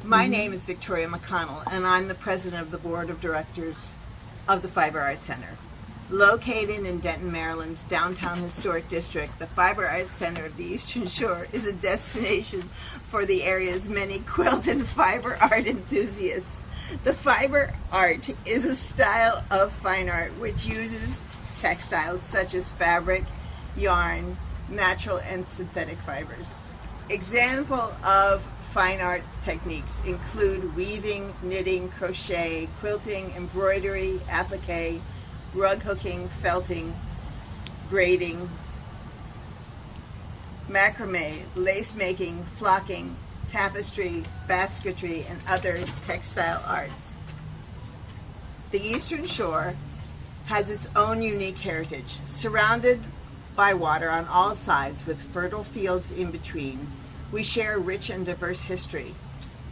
My name is Victoria McConnell, and I'm the president of the board of directors of the Fiber Arts Center. Located in Denton, Maryland's downtown historic district, the Fiber Arts Center of the Eastern Shore is a destination for the area's many quilt and fiber art enthusiasts. The fiber art is a style of fine art which uses textiles such as fabric, yarn, natural and synthetic fibers. Example of fine arts techniques include weaving, knitting, crochet, quilting, embroidery, applique, rug hooking, felting, braiding, macrame, lace making, flocking, tapestry, basketry, and other textile arts. The Eastern Shore has its own unique heritage, surrounded by water on all sides with fertile fields in between. We share a rich and diverse history.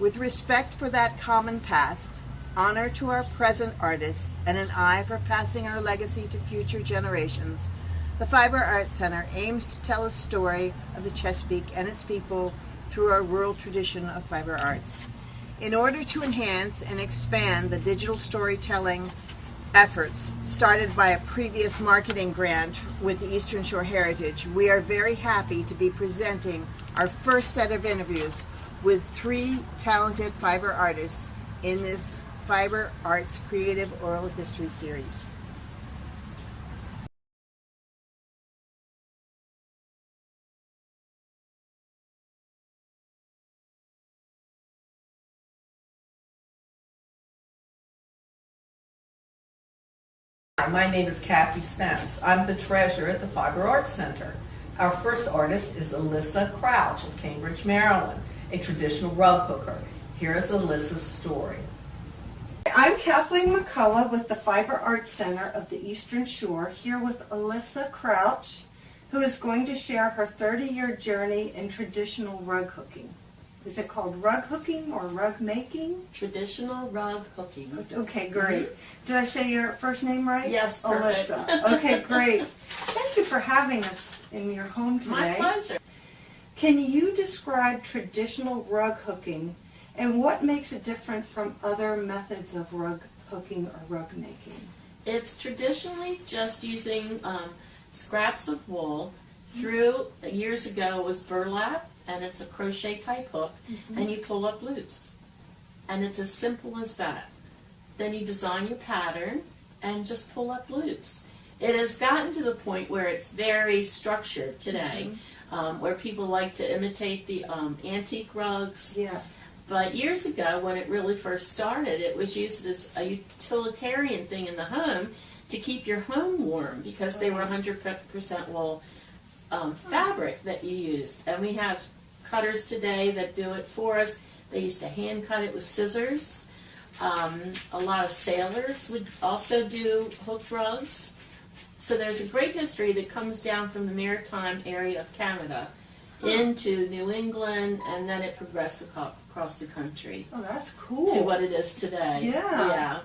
With respect for that common past, honor to our present artists, and an eye for passing our legacy to future generations, the Fiber Arts Center aims to tell a story of the Chesapeake and its people through our rural tradition of fiber arts. In order to enhance and expand the digital storytelling efforts started by a previous marketing grant with the Eastern Shore Heritage, we are very happy to be presenting our first set of interviews with 3 talented fiber artists in this Fiber Arts Creative Oral History Series. My name is Kathy Spence. I'm the treasurer at the Fiber Arts Center. Our first artist is Elissa Crouch of Cambridge, Maryland, a traditional rug hooker. Here is Elissa's story. I'm Kathleen McCullough with the Fiber Arts Center of the Eastern Shore, here with Elissa Crouch, who is going to share her 30-year journey in traditional rug hooking. Is it called rug hooking or rug making? Traditional rug hooking. Okay, great. Did I say your first name right? Yes, perfect. Elissa. Okay, great. Thank you for having us in your home today. My pleasure. Can you describe traditional rug hooking and what makes it different from other methods of rug hooking or rug making? It's traditionally just using scraps of wool. Years ago it was burlap, and it's a crochet type hook, and you pull up loops. And it's as simple as that. Then you design your pattern and just pull up loops. It has gotten to the point where it's very structured today, where people like to imitate the antique rugs. Yeah. But years ago, when it really first started, it was used as a utilitarian thing in the home to keep your home warm, because they were 100% wool fabric that you used. And we have cutters today that do it for us. They used to hand cut it with scissors. A lot of sailors would also do hooked rugs. So there's a great history that comes down from the maritime area of Canada into New England, and then it progressed across the country. Oh, that's cool. To what it is today. Yeah.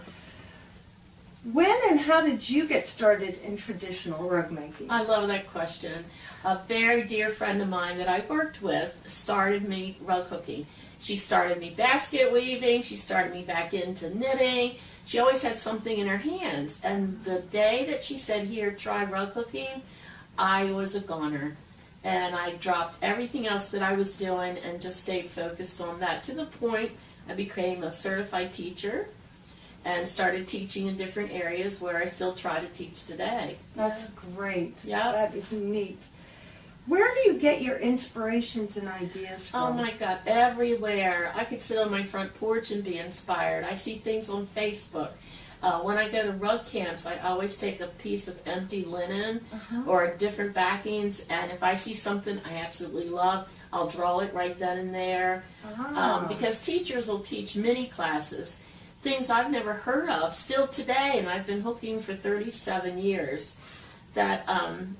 When and how did you get started in traditional rug making? I love that question. A very dear friend of mine that I worked with started me rug hooking. She started me basket weaving. She started me back into knitting. She always had something in her hands. And the day that she said, "Here, try rug hooking," I was a goner. And I dropped everything else that I was doing and just stayed focused on that, to the point I became a certified teacher and started teaching in different areas where I still try to teach today. That's great. Yep. That is neat. Where do you get your inspirations and ideas from? Oh my God, everywhere. I could sit on my front porch and be inspired. I see things on Facebook. When I go to rug camps, I always take a piece of empty linen or different backings, and if I see something I absolutely love, I'll draw it right then and there. Because teachers will teach mini classes, things I've never heard of still today, and I've been hooking for 37 years, that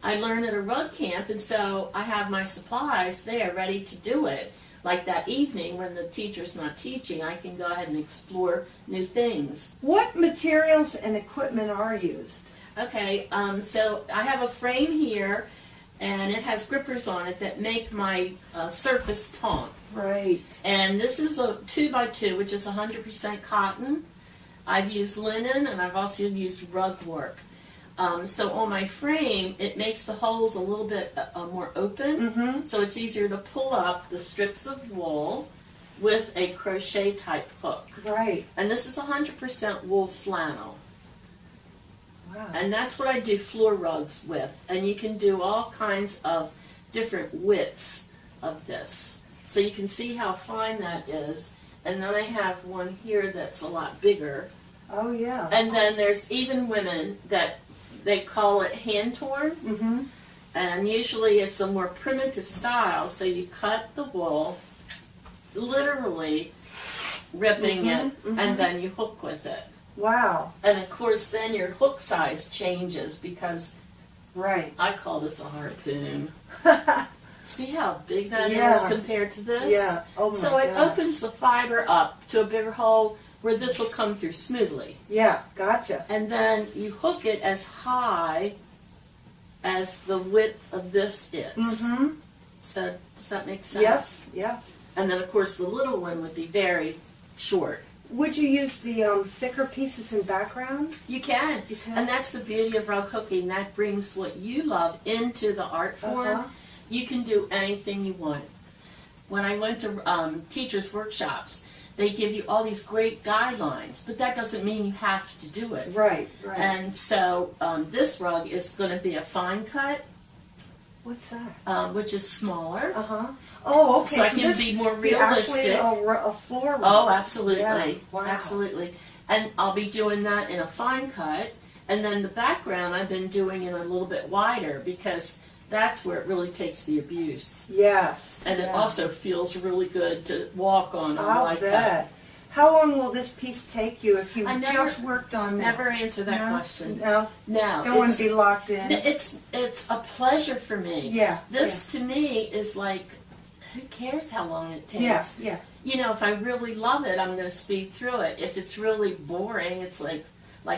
I learn at a rug camp, and so I have my supplies there ready to do it. Like that evening when the teacher's not teaching, I can go ahead and explore new things. What materials and equipment are used? Okay, so I have a frame here, and it has grippers on it that make my surface taut. Right. And this is a 2x2, which is 100% cotton. I've used linen, and I've also used rug work. So on my frame, it makes the holes a little bit more open, so it's easier to pull up the strips of wool with a crochet type hook. Right. And this is 100% wool flannel. Wow. And that's what I do floor rugs with. And you can do all kinds of different widths of this. So you can see how fine that is. And then I have one here that's a lot bigger. Oh, yeah. And then there's even women that they call it hand torn. Mm-hmm. And usually it's a more primitive style. So you cut the wool, literally ripping it, and then you hook with it. Wow. And of course, then your hook size changes because Right. I call this a harpoon. See how big that is Yeah. compared to this? Yeah. Oh, my So it God. opens the fiber up to a bigger hole where this will come through smoothly. Yeah, gotcha. And then you hook it as high as the width of this is. Mm-hmm. So does that make sense? Yes, yes. And then of course the little one would be very short. Would you use the thicker pieces in background? You can. You can? And that's the beauty of rug hooking. That brings what you love into the art form. Uh-huh. You can do anything you want. When I went to teachers' workshops, they give you all these great guidelines, but that doesn't mean you have to do it. Right, right. And so this rug is going to be a fine cut, What's that? which is smaller. Uh-huh. Oh, okay. So I can this be more be actually realistic. a floor rug. Oh, absolutely. Yeah. Wow. Absolutely. And I'll be doing that in a fine cut. And then the background I've been doing in a little bit wider because that's where it really takes the abuse. Yes. And it yeah. also feels really good to walk on. I'll like bet. that. How long will this piece take you if you I never- just worked on that? Never answer that No? question. No? No. Don't want it's- to be locked in. It's a pleasure for me. Yeah. This to me is like, who cares how long it takes? Yeah, yeah. You know, if I really love it, I'm going to speed through it. If it's really boring, it's like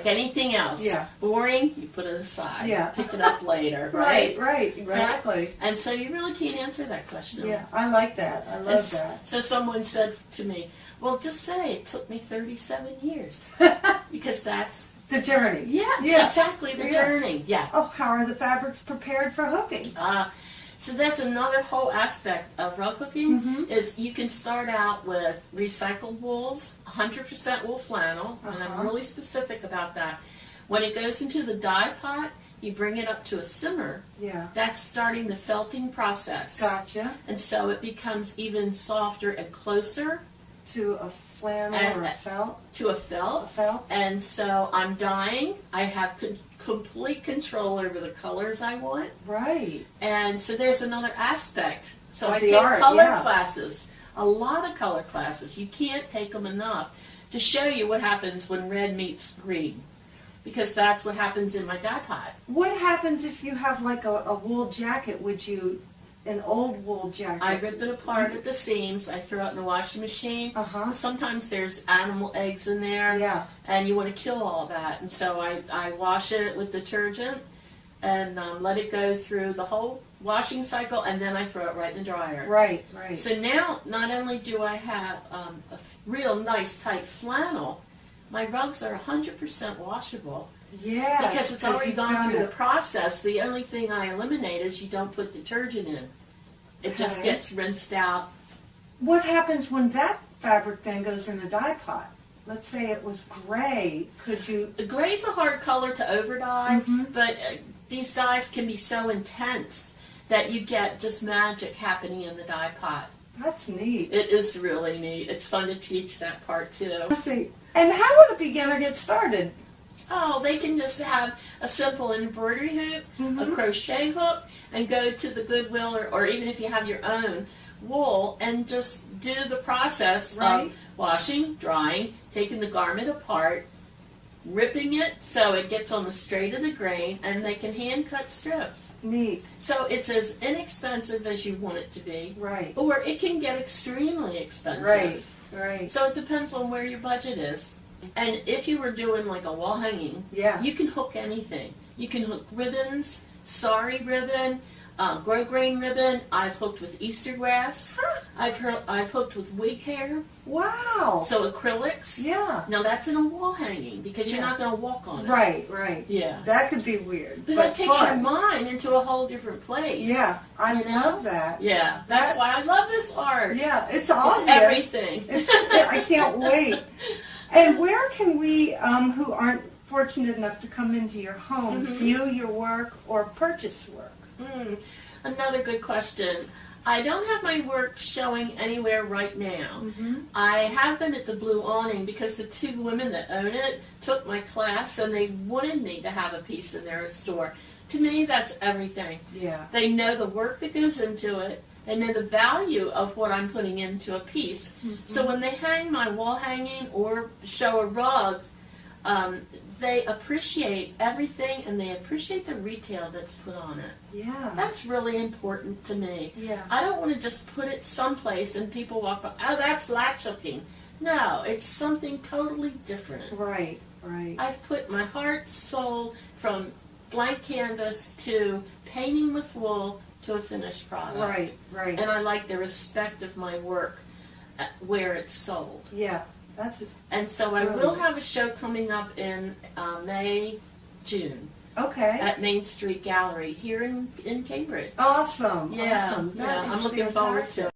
anything else. Yeah. Boring, you put it aside. Yeah. Pick it up later, right? Right, exactly. And so you really can't answer that question. Yeah, I like that. I love that. So someone said to me, well, just say it took me 37 years. Because that's, The journey. yeah, exactly, the Yeah. journey. Yeah. Oh, how are the fabrics prepared for hooking? So that's another whole aspect of rug hooking Mm-hmm. is you can start out with recycled wools, 100% wool flannel, and I'm Uh-huh. really specific about that. When it goes into the dye pot, you bring it up to a simmer. Yeah. That's starting the felting process. Gotcha. And so it becomes even softer and closer To a flannel As or a a- felt. to a felt. A felt. And so I'm dyeing. I have complete control over the colors I want. Right. And so there's another aspect. So Of I the take art, color yeah. classes, a lot of color classes. You can't take them enough to show you what happens when red meets green. Because that's what happens in my dye pot. What happens if you have like a wool jacket? Would you, an old wool jacket? I rip it apart at the seams. I throw it in the washing machine. Uh-huh. Sometimes there's animal eggs in there. Yeah. And you want to kill all that. And so I wash it with detergent and let it go through the whole washing cycle, and then I throw it right in the dryer. Right, right. So now, not only do I have a real nice tight flannel, my rugs are 100% washable. Yes. Because it's already you've gone done through it. the process. The only thing I eliminate is you don't put detergent in. It just Okay. gets rinsed out. What happens when that fabric then goes in the dye pot? Let's say it was gray. Could you? Gray's a hard color to overdye, Mhm. but these dyes can be so intense that you get just magic happening in the dye pot. That's neat. It is really neat. It's fun to teach that part too. Let's see. And how would a beginner get started? Oh, they can just have a simple embroidery hoop, a Mhm. crochet hook, and go to the Goodwill or even if you have your own wool and just do the process Right. of washing, drying, taking the garment apart, ripping it so it gets on the straight of the grain, and they can hand cut strips. Neat. So it's as inexpensive as you want it to be, Right. or it can get extremely expensive. Right. Right. So it depends on where your budget is. And if you were doing like a wall hanging, Yeah. you can hook anything. You can hook ribbons, sari ribbon, grosgrain ribbon. I've hooked with Easter grass. Huh. I've hooked with wig hair. Wow. So acrylics. Yeah. Now that's in a wall hanging because you're Yeah. not going to walk on it. Right. Yeah. That could be weird. But that takes fun. your mind into a whole different place. Yeah, I You know? love that. Yeah. That's That- why I love this art. Yeah, it's It's obvious. everything. I can't wait. And where can we, who aren't fortunate enough to come into your home, view your work or purchase work? Another good question. I don't have my work showing anywhere right now. I have been at the Blue Awning because the two women that own it took my class and they wanted me to have a piece in their store. To me, that's everything. Yeah. They know the work that goes into it. They know the value of what I'm putting into a piece. So when they hang my wall hanging or show a rug, they appreciate everything and they appreciate the retail that's put on it. Yeah. That's really important to me. Yeah. I don't want to just put it someplace and people walk by, oh, that's latch hooking. No, it's something totally different. Right. I've put my heart, soul, from blank canvas to painting with wool to a finished product. Right. And I like the respect of my work where it's sold. Yeah. That's And so I Really? will have a show coming up in May, June okay. at Main Street Gallery here in Cambridge. Awesome. Yeah, Awesome. That yeah, is I'm looking forward to fantastic. it.